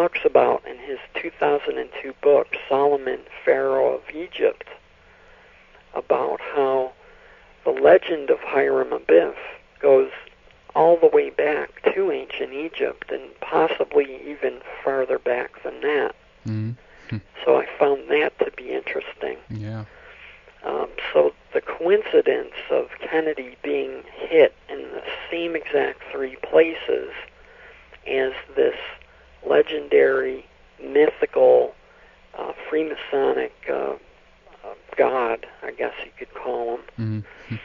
talks about in his 2002 book, Solomon, Pharaoh of Egypt, about how the legend of Hiram Abiff goes all the way back to ancient Egypt and possibly even farther back than that. Mm-hmm. So I found that to be interesting. Yeah. So the coincidence of Kennedy being hit in the same exact three places as this legendary, mythical, Freemasonic god, I guess you could call him, Mm-hmm.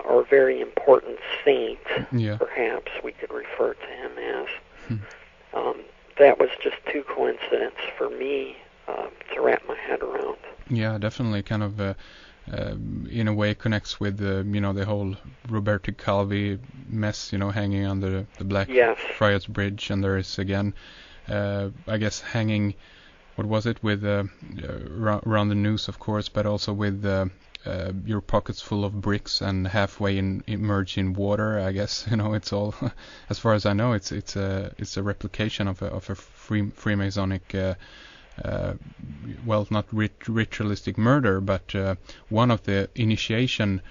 Or very important saint, Yeah. perhaps we could refer to him as. Hmm. That was just too coincidence for me to wrap my head around. Yeah, definitely kind of in a way connects with the whole Roberto Calvi mess, hanging on the Blackfriars Bridge, and there is again I guess hanging, what was it, with around the noose, of course, but also with your pockets full of bricks and halfway immersed in water. I guess it's all as far as I know it's a replication of a Freemasonic well, not ritualistic murder, but one of the initiation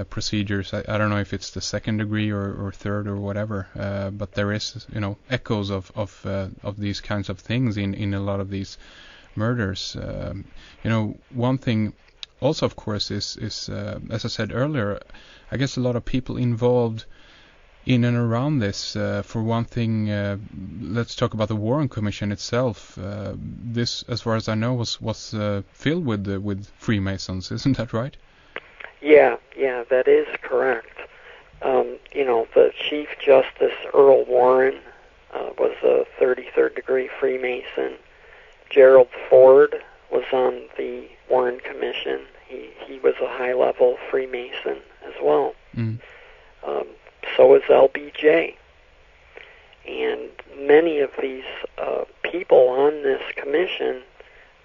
procedures. I don't know if it's the second degree or third or whatever, but there is echoes of these kinds of things in a lot of these murders. One thing also, of course, is as I said earlier, I guess a lot of people involved in and around this. For one thing, let's talk about the Warren Commission itself. This, as far as I know, was filled with Freemasons. Isn't that right? Yeah, that is correct. The Chief Justice Earl Warren was a 33rd degree Freemason. Gerald Ford was on the Warren Commission. He was a high-level Freemason as well. Mm. So is LBJ. And many of these people on this commission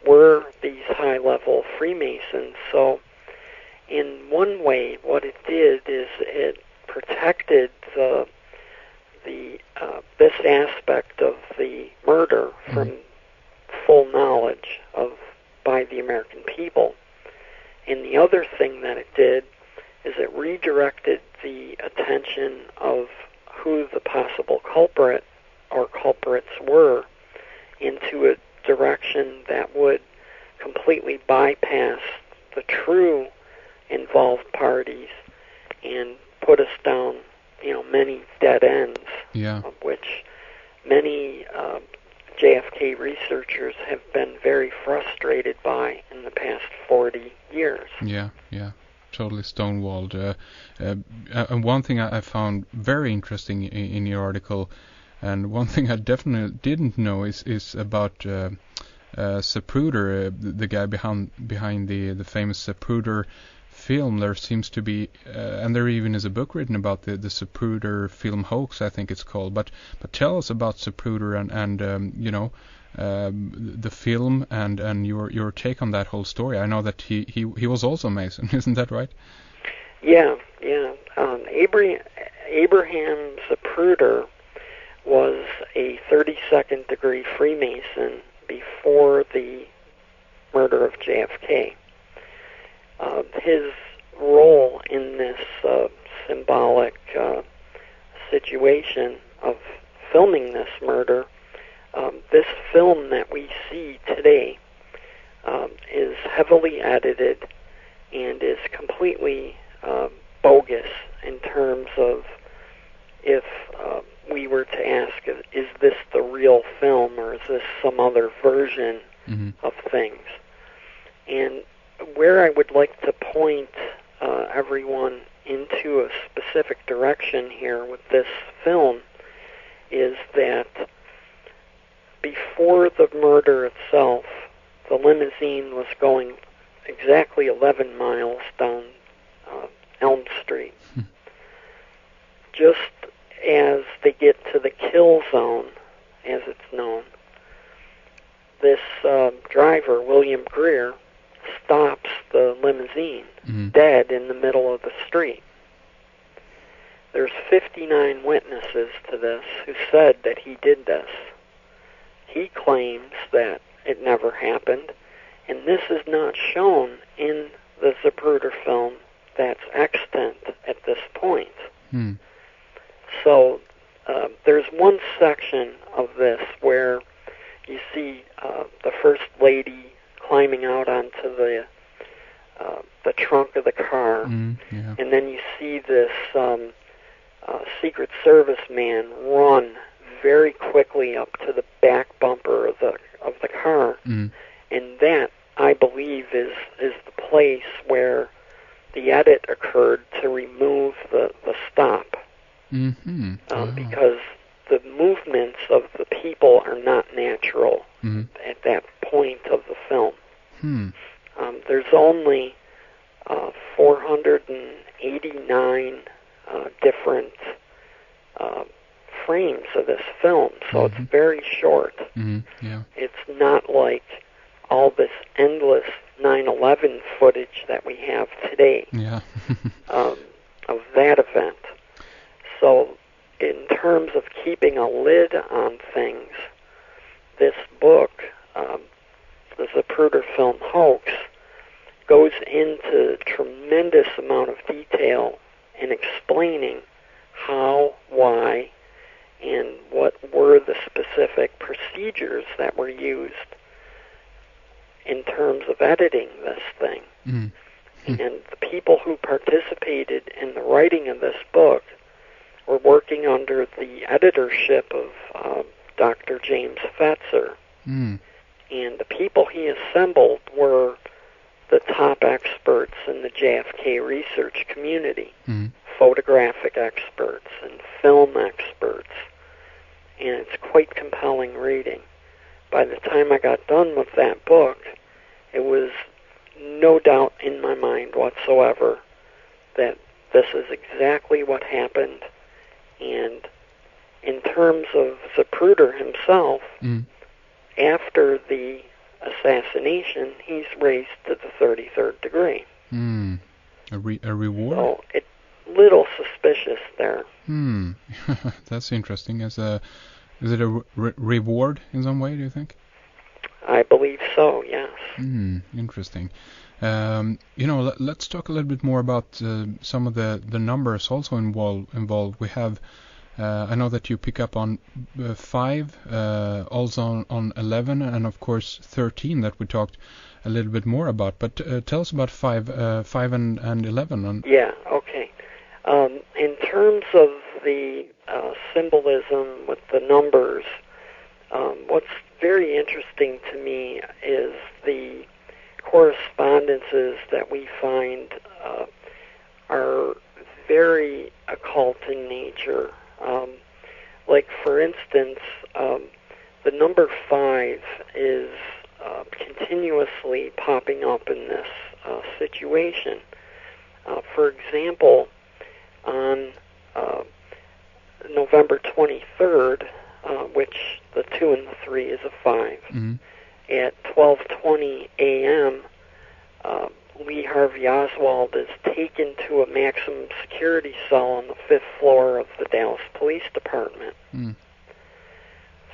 were these high-level Freemasons. So in one way, what it did is it protected this aspect of the murder from full knowledge by the American people. And the other thing that it did is it redirected the attention of who the possible culprit or culprits were into a direction that would completely bypass the true involved parties and put us down, many dead ends, of which many JFK researchers have been very frustrated by in the past 40 years. Yeah. Totally stonewalled. And one thing I found very interesting in your article, and one thing I definitely didn't know is about Zapruder, the guy behind the famous Zapruder film. There seems to be, and there even is a book written about the Zapruder film hoax, I think it's called. But tell us about Zapruder and the film and your take on that whole story. I know that he was also Mason, isn't that right? Yeah. Abraham Zapruder was a 32nd degree Freemason before the murder of JFK. His role in this symbolic situation of filming this murder, this film that we see today is heavily edited and is completely bogus in terms of if we were to ask, is this the real film or is this some other version of things? And where I would like to point everyone into a specific direction here with this film is that before the murder itself, the limousine was going exactly 11 miles down Elm Street. Just as they get to the kill zone, as it's known, this driver, William Greer, stops the limousine dead in the middle of the street. There's 59 witnesses to this who said that he did this. he claims that it never happened, and this is not shown in the Zapruder film that's extant at this point. So there's one section of this where you see the First Lady climbing out onto the trunk of the car, and then you see this Secret Service man run very quickly up to the back bumper of the car, and that, I believe, is the place where the edit occurred to remove the stop, because the movements of the people are not natural at that point of the film. There's only 489 different frames of this film, so it's very short. It's not like all this endless 9/11 footage that we have today of that event. So in terms of keeping a lid on things, this book, the Zapruder film hoax, goes into tremendous amount of detail in explaining how, why, and what were the specific procedures that were used in terms of editing this thing. And the people who participated in the writing of this book were working under the editorship of Dr. James Fetzer. And the people he assembled were the top experts in the JFK research community, photographic experts and film experts, and it's quite compelling reading. By the time I got done with that book, it was no doubt in my mind whatsoever that this is exactly what happened. And in terms of Zapruder himself, after the assassination, he's raised to the 33rd degree. A reward? So it's a little suspicious there. That's interesting. Is it a reward in some way, do you think? I believe so, yes. Interesting. Let's talk a little bit more about some of the numbers also involved. We have, I know that you pick up on 5, also on 11, and of course 13 that we talked a little bit more about. But tell us about 5 and 11. Yeah, okay. In terms of the symbolism with the numbers, what's very interesting to me is the correspondences that we find are very occult in nature. Like, for instance, the number 5 is continuously popping up in this situation. For example, on November 23rd, which the 2 and the 3 is a 5, at 12:20 a.m., Lee Harvey Oswald is taken to a maximum security cell on the 5th floor of the Dallas Police Department.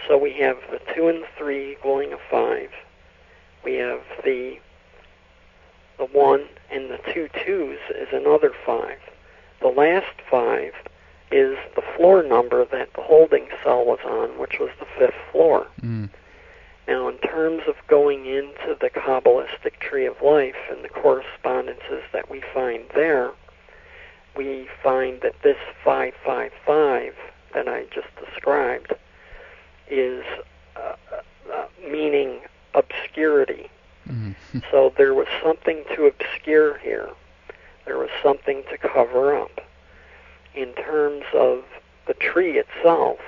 So we have the 2 and the 3 equaling a 5. We have the 1 and the 2 2s is another 5. The last 5 is the floor number that the holding cell was on, which was the 5th floor. Now, in terms of going into the Kabbalistic Tree of Life and the correspondences that we find there, we find that this 555 that I just described is meaning obscurity. So there was something to obscure here. There was something to cover up. In terms of the tree itself,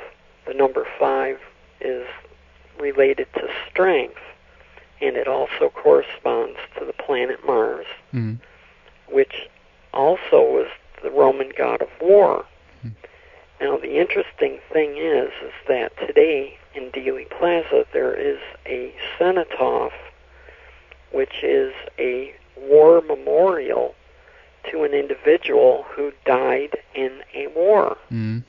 the number 5 is related to strength, and it also corresponds to the planet Mars, which also was the Roman god of war. Now, the interesting thing is that today in Dealey Plaza there is a cenotaph, which is a war memorial to an individual who died in a war. And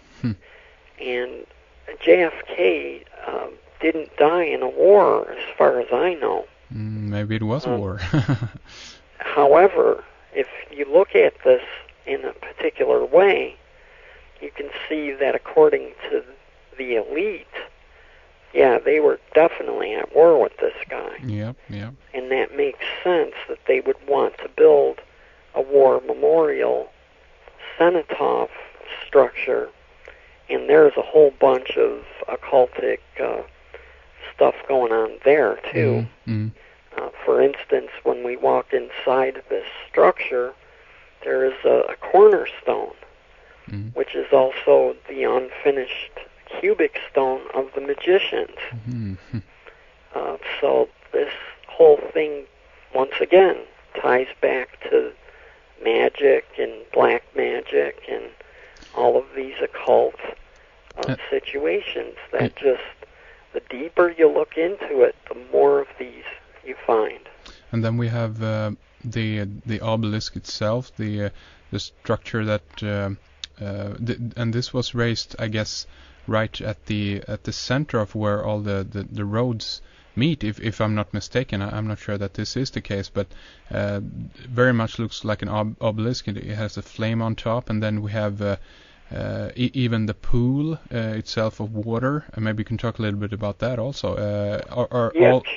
JFK didn't die in a war, as far as I know. Maybe it was a war. However, if you look at this in a particular way, you can see that according to the elite, yeah, they were definitely at war with this guy. Yep. And that makes sense that they would want to build a war memorial cenotaph structure. And there's a whole bunch of occultic stuff going on there, too. For instance, when we walk inside this structure, there is a cornerstone, which is also the unfinished cubic stone of the magicians. So this whole thing, once again, ties back to magic and black magic and all of these occult situations that just, the deeper you look into it, the more of these you find. And then we have the obelisk itself, the structure that, and this was raised, I guess, right at the center of where all the roads meet, if I'm not mistaken. I'm not sure that this is the case, but very much looks like an obelisk. It has a flame on top, and then we have even the pool itself of water. And maybe you can talk a little bit about that also.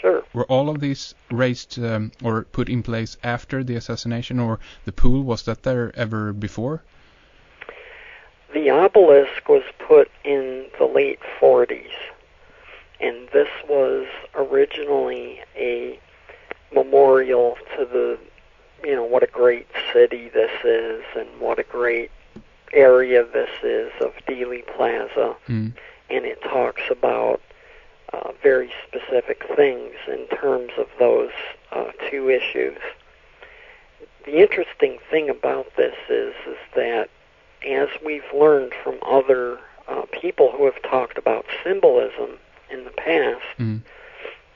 Sure. Were all of these raised or put in place after the assassination, or the pool, was that there ever before? The obelisk was put in the late 40s, and this was originally a memorial to the, what a great city this is and what a great area this is of Dealey Plaza. And it talks about very specific things in terms of those two issues. The interesting thing about this is that, as we've learned from other people who have talked about symbolism in the past,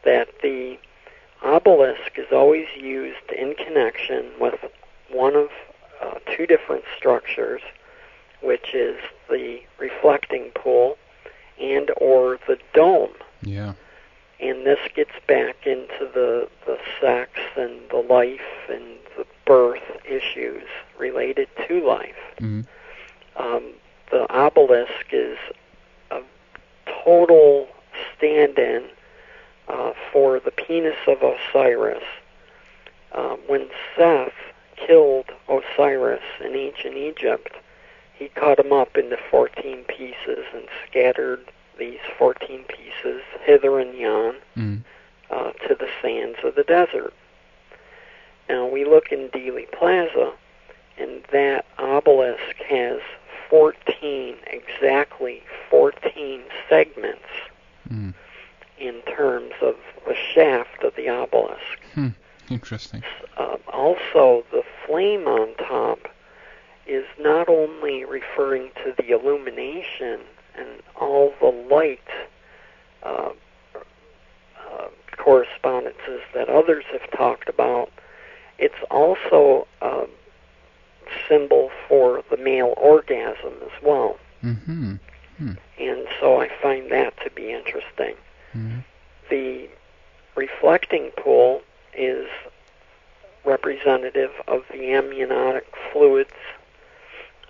that the obelisk is always used in connection with one of two different structures, which is the reflecting pool and or the dome. Yeah. And this gets back into the sex and the life and the birth issues related to life. The obelisk is a total stand-in for the penis of Osiris. When Seth killed Osiris in ancient Egypt, he cut him up into 14 pieces and scattered these 14 pieces hither and yon to the sands of the desert. Now we look in Dealey Plaza, and that obelisk has exactly 14 segments in terms of the shaft of the obelisk. Interesting. Also, the flame on top is not only referring to the illumination and all the light correspondences that others have talked about, it's also a symbol for the male orgasm as well. And so I find that to be interesting. The reflecting pool is representative of the amniotic fluids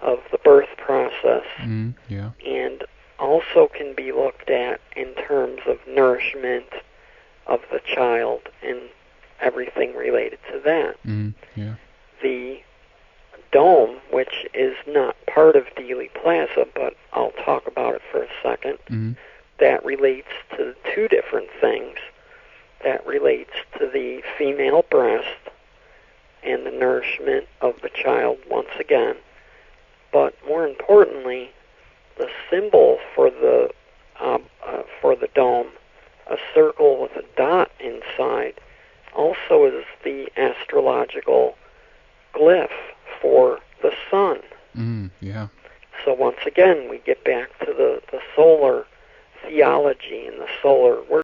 of the birth process, and also can be looked at in terms of nourishment of the child and everything related to that. The dome, which is not part of Dealey Plaza, but I'll talk about it for a second, that relates to two different things. That relates to the female breast and the nourishment of the child once again. But more importantly, the symbol for the dome, a circle with a dot inside, also is the astrological glyph for the sun. So once again, we get back to the solar theology and the solar work.